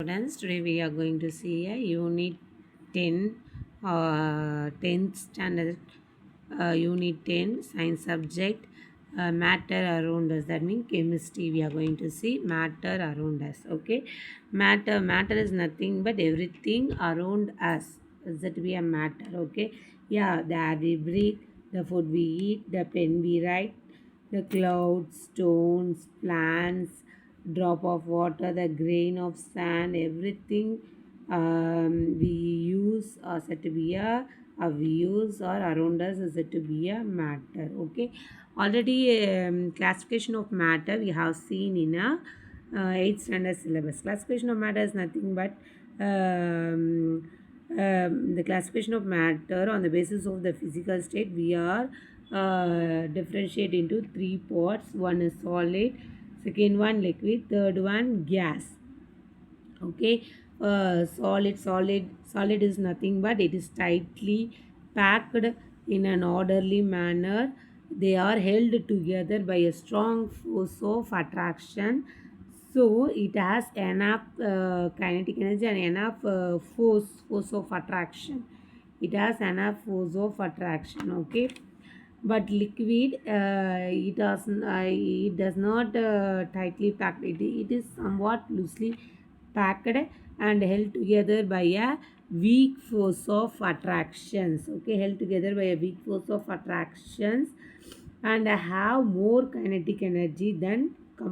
Students, today we are going to see a unit 10, 10th standard, unit 10 science subject, matter around us. That means chemistry. We are going to see matter around us. Okay, matter is nothing but everything around us. Is that be a matter? Okay, yeah, the air we breathe, the food we eat, the pen we write, the clouds, stones, plants, drop of water, the grain of sand, everything we use are said to be we use or around us is said to be a matter. Okay, already classification of matter we have seen in a 8th standard syllabus. Classification of matter is nothing but the classification of matter on the basis of the physical state. We are differentiate into three parts. One is solid, second one liquid, third one gas. Okay, solid is nothing but it is tightly packed in an orderly manner. They are held together by a strong force of attraction, so it has enough kinetic energy and enough force of attraction. It has enough force of attraction. Okay, but liquid it does not tightly packed. It is somewhat loosely packed and held together by a weak force of attractions. Okay, held together by a weak force of attractions and have more kinetic energy than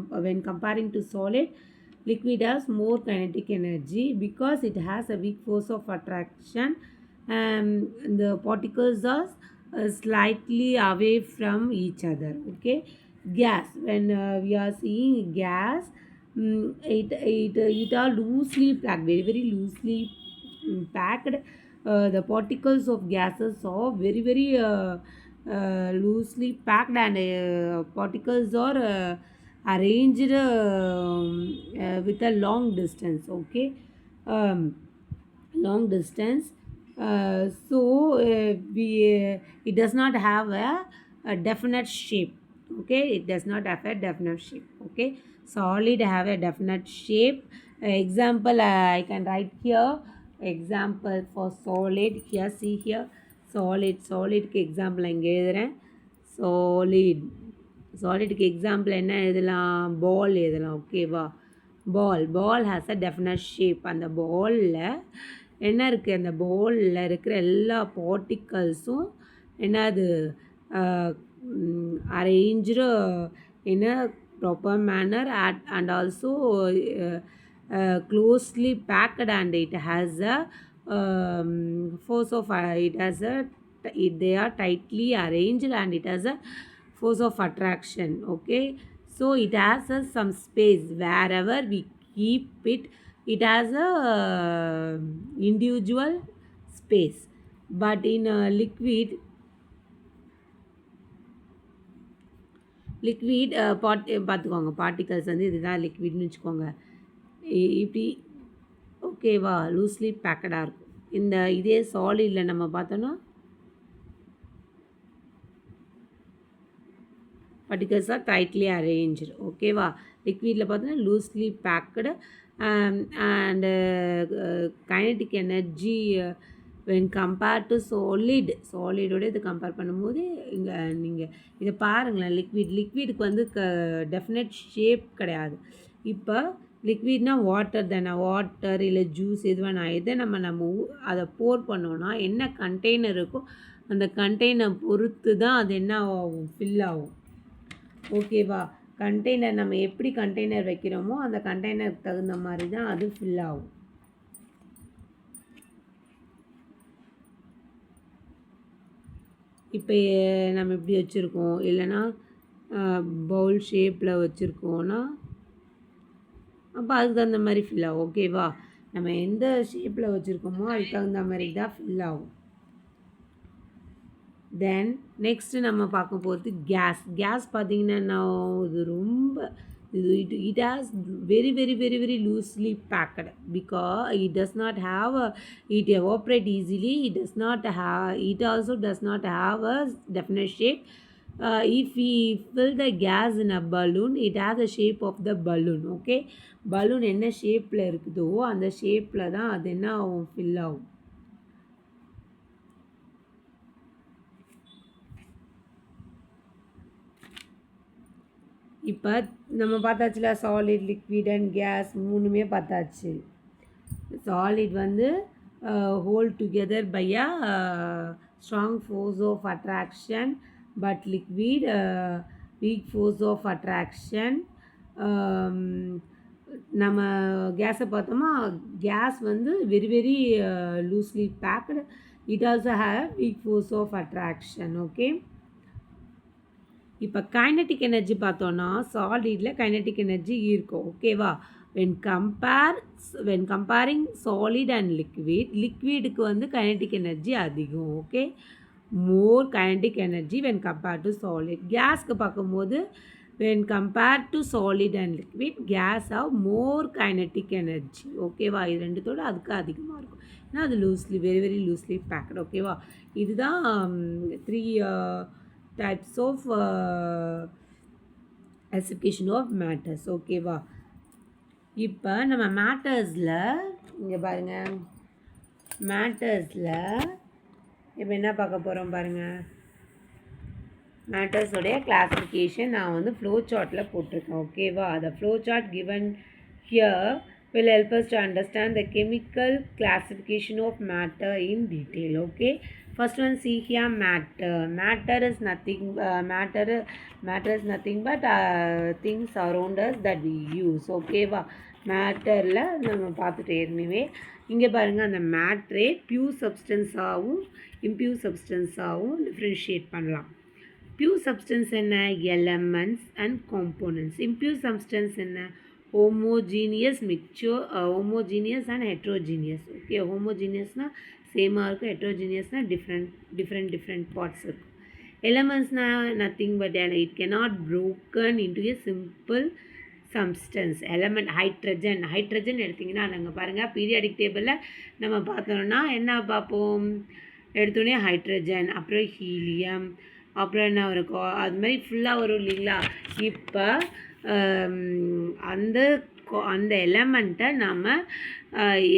when comparing to solid. Liquid has more kinetic energy because it has a weak force of attraction. The particles are slightly away from each other. Okay, gas, when we are seeing gas, it are loosely packed, very loosely packed. The particles of gases are very loosely packed, and particles are arranged with a long distance. Okay, um, long distance. It does not have a definite shape. Okay, it does not have a definite shape. Okay, solid have a definite shape. Example, I can write here example for solid. Here, see here, solid example இங்கே எழுதுறேன். solid சாலிடுக்கு example என்ன எழுதலாம்? பால் எழுதலாம். ஓகேவா? பால் has a definite shape. அந்த பாலில் என்ன இருக்குது? அந்த பாலில் இருக்கிற எல்லா பார்ட்டிகல்ஸும் என்னது arrange in a proper manner and also closely packed, and it has a force of it has a they are tightly arranged and it has a force of attraction. Okay, so it has some space wherever we keep it. It has a individual space, but in a liquid பார்த்துக்கோங்க, particles வந்து இதுதான் லிக்விட்னு வச்சுக்கோங்க. இப்படி ஓகேவா, loosely பேக்கடாக இருக்கும். இந்த இதே சாலிடில் நம்ம பார்த்தோன்னா பார்ட்டிகல்ஸ் ஆர் டைட்லி அரேஞ்சு. ஓகேவா, லிக்விடில் பார்த்தோன்னா loosely packed and kinetic energy when compare to சாலிடோட இது கம்பேர் பண்ணும்போது இங்கே நீங்கள் இதை பாருங்களேன். லிக்விடுக்கு வந்து டெஃபினட் ஷேப் கிடையாது. இப்போ லிக்விட்னா வாட்டர் தானே, வாட்டர் இல்லை ஜூஸ் எது வேணால் எதை நம்ம அதை போர் பண்ணோன்னா என்ன கண்டெய்னர் இருக்கோ அந்த கண்டெய்னர் பொறுத்து தான் அது என்ன ஆகும், ஃபில் ஆகும். ஓகேவா, கண்டெய்னர் நம்ம எப்படி கண்டெய்னர் வைக்கிறோமோ அந்த கண்டெய்னருக்கு தகுந்த மாதிரி தான் அது ஃபில் ஆகும். இப்போ நம்ம இப்படி வச்சுருக்கோம், இல்லைன்னா பவுல் ஷேப்பில் வச்சுருக்கோன்னா அப்போ அதுக்கு தகுந்த மாதிரி ஃபில் ஆகும். ஓகேவா, நம்ம எந்த ஷேப்பில் வச்சுருக்கோமோ அதுக்கு தகுந்த மாதிரி தான் ஃபில் ஆகும். தென் நெக்ஸ்ட்டு நம்ம பார்க்க போகிறது கேஸ் பார்த்திங்கன்னா இது ரொம்ப it has very loosely packed because it does not have it evaporate easily. It also does not have a definite shape. if we fill the gas in a balloon, it has the shape of the balloon. Okay, balloon என்ன ஷேப்பில் இருக்குதோ அந்த ஷேப்பில் தான் அது என்ன ஆகும், fill ஆகும். இப்போ நம்ம பார்த்தாச்சுல சாலிட், லிக்விட் அண்ட் கேஸ் மூணுமே பார்த்தாச்சு. சாலிட் வந்து hold together by a strong force of attraction, but liquid weak force of attraction. நம்ம கேஸை பார்த்தோமா, கேஸ் வந்து very very loosely packed. It also have weak force of attraction. Okay, இப்போ kinetic energy பார்த்தோன்னா சாலிடில் கைனட்டிக் எனர்ஜி இருக்கும். ஓகேவா, when comparing solid and liquidக்கு வந்து kinetic energy அதிகம். Okay, more kinetic energy when compared to solid. கேஸ்க்கு பார்க்கும்போது when compared to solid and liquid, gas have more kinetic energy. ஓகேவா, இது ரெண்டுத்தோடு அதுக்கு அதிகமாக இருக்கும். ஏன்னா அது loosely very very loosely packed. ஓகேவா, இதுதான் 3 types of classification of matters. ஓகேவா, இப்போ நம்ம மேட்டர்ஸில் இங்கே பாருங்கள், மேட்டர்ஸில் இப்போ என்ன பார்க்க போகிறோம் பாருங்கள். மேட்டர்ஸோடைய கிளாஸிஃபிகேஷன் நான் வந்து ஃப்ளோ சார்ட்டில் போட்டிருக்கேன். ஓகேவா, the flow chart given here will help us to understand the chemical classification of matter in detail. Okay, first one, see here, matter is nothing is nothing but things around us that we use. ஓகேவா, மேட்டரில் நம்ம பார்த்துட்டு ஏற்கனவே இங்கே பாருங்கள், அந்த மேட்ரே pure சப்ஸ்டன்ஸாகவும் impure சப்ஸ்டன்ஸாகவும் டிஃப்ரென்ஷியேட் பண்ணலாம். பியூர் சப்ஸ்டன்ஸ் என்ன, elements and components. Impure substance என்ன, homogeneous mixture, homogeneous and heterogeneous. Okay, ஹோமோஜீனியஸ்னால் சேமாக இருக்கும், ஹெட்ரோஜீனியஸ்னால் டிஃப்ரெண்ட் பார்ட்ஸ் இருக்கும். எலமெண்ட்ஸ்னால் nothing but it cannot broken into a simple substance. Element hydrogen எடுத்திங்கன்னா அங்கே பாருங்கள், பீரியாடிக் டேபிளில் நம்ம பார்த்தோம்னா என்ன பார்ப்போம், எடுத்தோடனே ஹைட்ரஜன், அப்புறம் ஹீலியம், அப்புறம் என்ன இருக்கும், அது மாதிரி ஃபுல்லாக வரும் இல்லைங்களா. இப்போ அந்த எலமெண்ட்டை நம்ம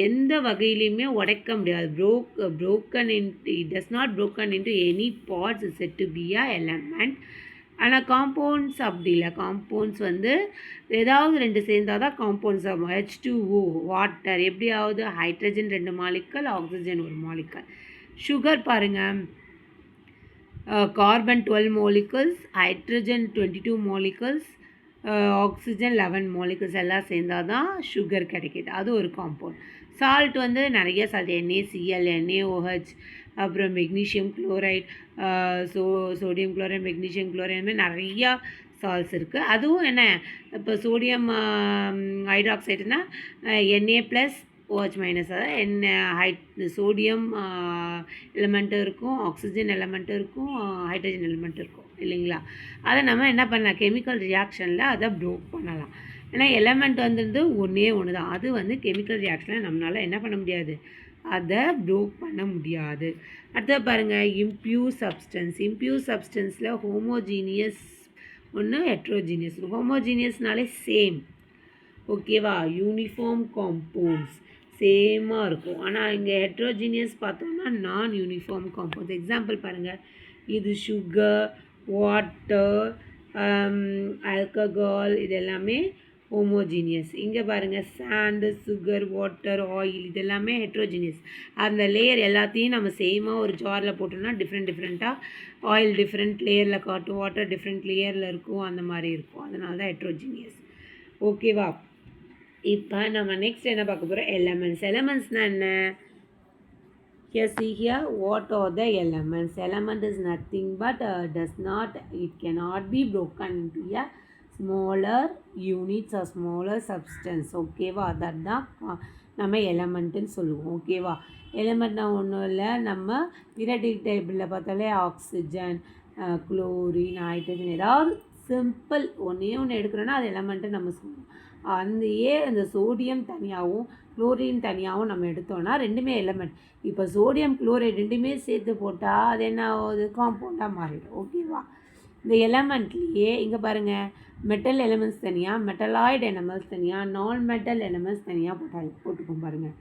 எந்த வகையிலையுமே உடைக்க முடியாது. it does not broken into any parts, is said to be a element. ஆனால் காம்பவுண்ட்ஸ் அப்படி இல்லை. காம்பவுண்ட்ஸ் வந்து ஏதாவது 2 சேர்ந்தால் தான் காம்பவுண்ட்ஸ் ஆகும். H2O வாட்டர் எப்படியாவது ஹைட்ரஜன் 2 மாலிக்கல், ஆக்சிஜன் 1 மாலிக்கல். சுகர் பாருங்கள், carbon 12 molecules, hydrogen 22 molecules, oxygen 11 molecules எல்லாம் சேர்ந்தால் தான் சுகர் கிடைக்கிது. அது ஒரு காம்பவுண்ட். சால்ட் வந்து நிறைய சால்ட், NaCl, NaOH, அப்புறம் magnesium chloride, sodium chloride, magnesium chloride, மாதிரி நிறையா சால்ட்ஸ் இருக்குது. அதுவும் என்ன, இப்போ சோடியம் ஹைட்ராக்சைடுனா Na+OH-, அதாவது சோடியம் எலிமெண்ட்டும் இருக்கும், ஆக்சிஜன் எலிமெண்ட்டும் இருக்கும், ஹைட்ரஜன் எலிமெண்ட்டும் இருக்கும் இல்லைங்களா. அதை நம்ம என்ன பண்ணலாம், கெமிக்கல் ரியாக்ஷனில் அதை ப்ரோக் பண்ணலாம். ஏன்னா எலிமெண்ட் வந்து ஒன்றே ஒன்று தான். அது வந்து கெமிக்கல் ரியாக்ஷனில் நம்மளால் என்ன பண்ண முடியாது, அதை ப்ரோக் பண்ண முடியாது. அடுத்தது பாருங்கள், இம்பியூர் சப்ஸ்டன்ஸில் ஹோமோஜீனியஸ் ஒன்று, ஹெட்ரோஜீனியஸ். ஹோமோஜீனியஸ்னாலே சேம். ஓகேவா, யூனிஃபார்ம் காம்பவுண்ட்ஸ் சேமாக இருக்கும். ஆனால் இங்கே ஹெட்ரோஜீனியஸ் பார்த்தோம்னா நான் யூனிஃபார்ம் காம்பவுண்ட்ஸ். எக்ஸாம்பிள் பாருங்கள், இது சுகர், வாட்டர், ஆல்கஹால், இது எல்லாமே ஹோமோஜீனியஸ். இங்கே பாருங்கள், சாண்டு, சுகர், வாட்டர், ஆயில், இது எல்லாமே ஹெட்ரோஜீனியஸ். அந்த லேயர் எல்லாத்தையும் நம்ம சேமாக ஒரு ஜாரில் போட்டோம்னா டிஃப்ரெண்ட்டாக ஆயில் டிஃப்ரெண்ட் லேயரில் காட்டும், வாட்டர் டிஃப்ரெண்ட் லேயரில் இருக்கும், அந்த மாதிரி இருக்கும். அதனால தான் ஹெட்ரோஜீனியஸ். ஓகேவா, இப்போ நம்ம நெக்ஸ்ட் என்ன பார்க்க போகிறோம், எலமெண்ட்ஸ்னால் என்ன. Here, see here, what are the elements? Element is nothing but it cannot be broken into a smaller units or smaller substance. ஓகேவா, அதுதான் நம்ம எலமெண்ட்டுன்னு சொல்லுவோம். ஓகேவா, எலமெண்ட்னா ஒன்றும் இல்லை, நம்ம பீரியாடிக் டேபிளில் பார்த்தாலே ஆக்சிஜன், குளோரின், ஹைட்ரஜன், ஏதாவது சிம்பிள் ஒன்றே ஒன்று எடுக்கிறோன்னா அது எலமெண்ட்டு நம்ம சொல்லுவோம். அந்த சோடியம் தனியாகவும் குளோரின் தனியாகவும் நம்ம எடுத்தோன்னா ரெண்டுமே எலமெண்ட். இப்போ சோடியம் குளோரைட் ரெண்டுமே சேர்த்து போட்டால் அது என்ன ஆகுது, காம்பவுண்டாக மாறிடும். ஓகேவா, இந்த எலமெண்ட்லேயே இங்கே பாருங்கள் மெட்டல் எலிமெண்ட்ஸ் தனியாக, மெட்டலாய்டு எலிமெண்ட்ஸ் தனியாக, நான் மெட்டல் எலிமெண்ட்ஸ் தனியாக போட்டுக்கோம் பாருங்கள்.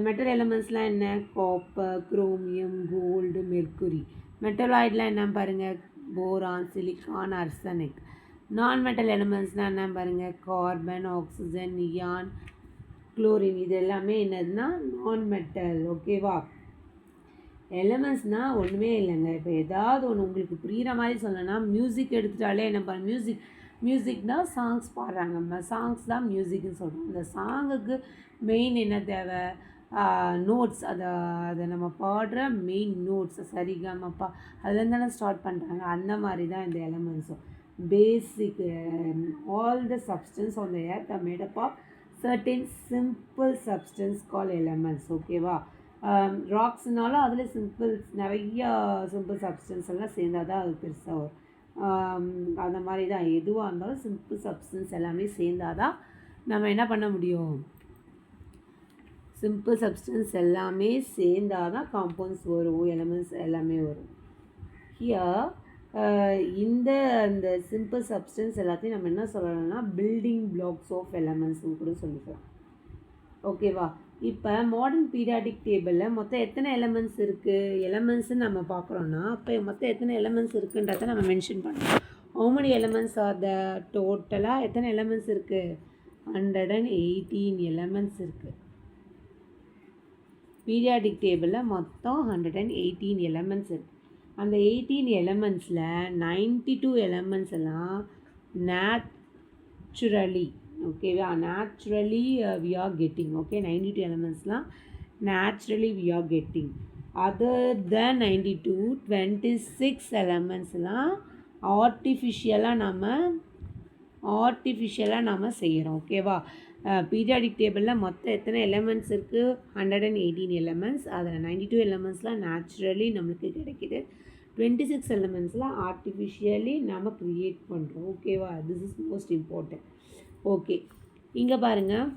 மெட்டல் எலிமெண்ட்ஸ்லாம் என்ன? Copper, chromium, gold, mercury. மெட்டலாய்டெலாம் என்ன பாருங்கள்? Boron, silicon, arsenic. Non metal எலிமெண்ட்ஸ்னால் என்ன பாருங்கள்? Carbon, oxygen, neon, chlorine. இது எல்லாமே என்னதுன்னா நான் மெட்டல். ஓகேவா? எலிமெண்ட்ஸ்னால் ஒன்றுமே இல்லைங்க. இப்போ ஏதாவது ஒன்று உங்களுக்கு புரிகிற மாதிரி சொல்லணும்னா, மியூசிக் எடுத்துட்டாலே என்ன பண்ண மியூசிக்னால் சாங்ஸ் பாடுறாங்க. நம்ம சாங்ஸ் தான் மியூசிக்னு சொல்கிறோம். அந்த சாங்குக்கு மெயின் என்ன தேவை? நோட்ஸ். அதை நம்ம பாடுற மெயின் நோட்ஸ் சரிகமப்பா அதுலேருந்து தானே ஸ்டார்ட் பண்ணுறாங்க. அந்த மாதிரி தான் இந்த எலிமெண்ட்ஸும். Basically the substance on the earth are made up of certain simple substance called elements. ஓகேவா? ராக்ஸ்னாலும் அதில் நிறையா சிம்பிள் சப்ஸ்டன்ஸ் எல்லாம் சேர்ந்தால் தான் அது பெருசாக வரும். அந்த மாதிரி தான் எதுவாக இருந்தாலும் சிம்பிள் சப்ஸ்டன்ஸ் எல்லாமே சேர்ந்தால் தான் நம்ம என்ன பண்ண முடியும்? சிம்பிள் சப்ஸ்டன்ஸ் எல்லாமே சேர்ந்தால் தான் காம்பவுண்ட்ஸ் வரும், எலிமெண்ட்ஸ் எல்லாமே வரும். ஹியர் அந்த சிம்பிள் சப்ஸ்டன்ஸ் எல்லாத்தையும் நம்ம என்ன சொல்லலாம்னா பில்டிங் பிளாக்ஸ் ஆஃப் எலிமெண்ட்ஸ்னு கூட சொல்லிக்கலாம். ஓகேவா? இப்போ மாடர்ன் பீரியாடிக் டேபிளில் மொத்தம் எத்தனை எலிமெண்ட்ஸ் இருக்குது? எலிமெண்ட்ஸ்ன்னு நம்ம பார்க்குறோன்னா அப்போ மொத்தம் எத்தனை எலிமெண்ட்ஸ் இருக்குன்றதை நம்ம மென்ஷன் பண்ணணும். ஹவு மெனி எலிமெண்ட்ஸ் ஆர் த டோட்டலாக எத்தனை எலிமெண்ட்ஸ் இருக்குது? 118 எலிமெண்ட்ஸ் இருக்குது. பீரியாடிக் டேபிளில் மொத்தம் 118 எலிமெண்ட்ஸ் இருக்குது. அந்த 18 எலிமெண்ட்ஸில் 92 எலிமெண்ட்ஸ் எல்லாம் நேச்சுரலி, ஓகேவா? Naturally we are getting. Okay, 92 எலிமெண்ட்ஸ்லாம் naturally we are getting. Other than 92, 26 எலிமெண்ட்ஸ்லாம் ஆர்டிஃபிஷியலாக நம்ம செய்கிறோம். ஓகேவா? பீரியாடிக் டேபிளில் மொத்தம் எத்தனை எலிமெண்ட்ஸ் இருக்குது? 118 எலிமெண்ட்ஸ். அதில் 92 எலிமெண்ட்ஸ்லாம் நேச்சுரலி நம்மளுக்கு கிடைக்கிது. 26 எலிமெண்ட்ஸ்லாம் ஆர்டிஃபிஷியலி நம்ம க்ரியேட் பண்ணுறோம். ஓகேவா? This is most important. Okay, இங்கே பாருங்கள்,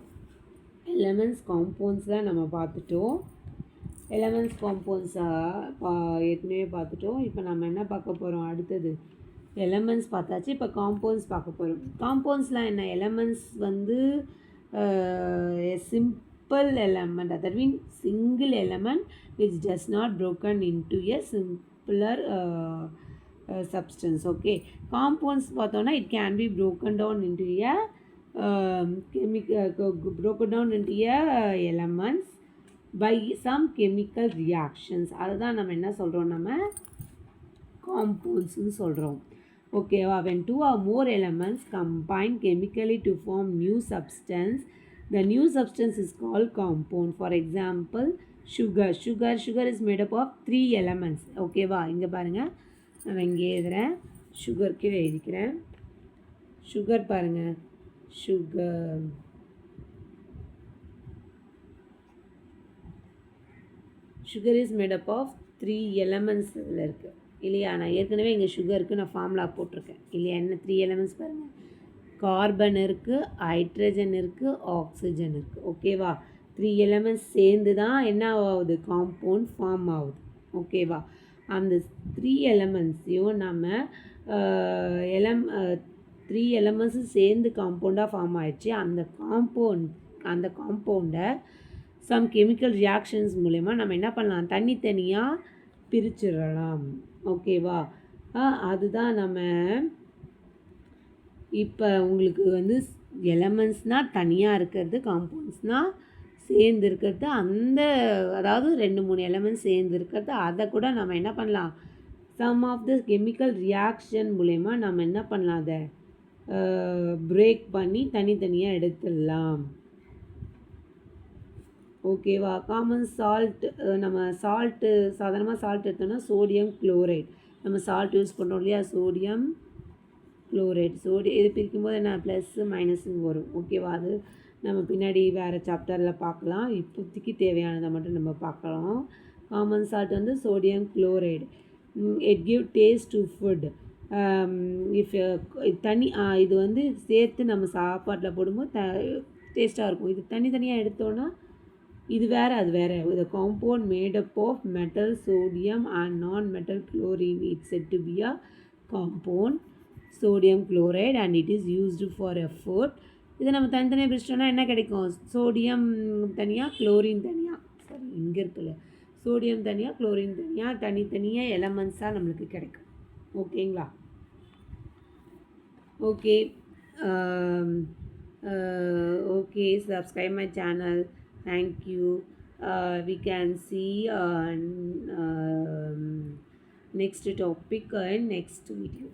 எலிமெண்ட்ஸ் காம்பவுண்ட்ஸ்லாம் நம்ம பார்த்துட்டோம். எலிமெண்ட்ஸ் காம்பவுண்ட்ஸாக ஏற்கனவே பார்த்துட்டோம். இப்போ நம்ம என்ன பார்க்க போகிறோம்? அடுத்தது எலிமெண்ட்ஸ் பார்த்தாச்சு. இப்போ காம்பவுண்ட்ஸ் பார்க்க போகிறோம். காம்பவுண்ட்ஸ்லாம் என்ன? எலிமெண்ட்ஸ் வந்து simple element, that means single element which does not broken into a simpler substance. Okay, compounds பார்த்தோன்னா it can be broken down into a elements by some chemical reactions. அதுதான் நம்ம என்ன சொல்கிறோம்? நம்ம compoundsனு சொல்கிறோம். ஓகேவா? when two or more elements combine chemically to form new substance, the new substance is called compound. For example, sugar is made up of 3 elements. ஓகேவா? இங்கே பாருங்கள், நான் இங்கே எழுதுகிறேன், சுகர் கீழே எழுதிக்கிறேன். சுகர் பாருங்கள், sugar is made up of 3 elements இதில் இருக்குது இல்லையா? நான் ஏற்கனவே இங்கே சுகருக்கு நான் ஃபார்முலா போட்டிருக்கேன் இல்லையா? என்ன 3 எலிமெண்ட்ஸ் பாருங்கள், கார்பன் இருக்குது, ஹைட்ரஜன் இருக்குது, ஆக்சிஜன் இருக்குது. ஓகேவா? 3 எலிமெண்ட்ஸ் சேர்ந்து தான் என்ன ஆகுது? காம்பவுண்ட் ஃபார்ம் ஆகுது. ஓகேவா? அந்த 3 எலிமெண்ட்ஸையும் நம்ம 3 எலிமெண்ட்ஸும் சேர்ந்து காம்பவுண்டாக ஃபார்ம் ஆயிடுச்சு. அந்த காம்பவுண்டை சம் கெமிக்கல் ரியாக்ஷன்ஸ் மூலமா நம்ம என்ன பண்ணலாம்? தனித்தனியாக பிரிச்சிடலாம். ஓகேவா? அதுதான் நம்ம இப்போ உங்களுக்கு வந்து எலிமெண்ட்ஸ்னால் தனியாக இருக்கிறது, காம்பவுண்ட்ஸ்னால் சேர்ந்து இருக்கிறது. அதாவது 2-3 எலிமெண்ட்ஸ் சேர்ந்து இருக்கிறது, அதை கூட நம்ம என்ன பண்ணலாம்? Some of the chemical reaction மூலமா நம்ம என்ன பண்ணலாம்? அதை பிரேக் பண்ணி தனித்தனியாக எடுத்துடலாம். ஓகேவா? காமன் சால்ட், நம்ம சாதாரணமாக சால்ட் எடுத்தோம்னா சோடியம் குளோரைட், நம்ம சால்ட் யூஸ் பண்ணுறோம் இல்லையா? Sodium chloride. இது பிரிக்கும்போது என்ன ப்ளஸ்ஸு மைனஸ்ன்னு வரும். ஓகேவா? அது நம்ம பின்னாடி வேறு சாப்டரில் பார்க்கலாம். இப்போதைக்கு தேவையானதை மட்டும் நம்ம பார்க்கலாம். காமன் சால்ட் வந்து sodium chloride. It give taste to food. If இது வந்து சேர்த்து நம்ம சாப்பாட்டில் போடும்போது டேஸ்ட்டாக இருக்கும். இது தனித்தனியாக எடுத்தோன்னா இது வேறு அது வேறு. The compound made up of metal sodium and non-metal chlorine is said to be a compound sodium chloride and it is used for a food. இதை நம்ம தனித்தனியாக பிரிச்சிட்டோம்னா என்ன கிடைக்கும்? சோடியம் தனியாக, குளோரின் தனியாக, சாரி இங்கே இருக்குல்ல, சோடியம் தனியாக, குளோரின் தனியாக, தனித்தனியாக எலமெண்ட்ஸாக நம்மளுக்கு கிடைக்கும். ஓகேங்களா? Okay. Okay, subscribe my channel. Thank you. We can see next topic in next video.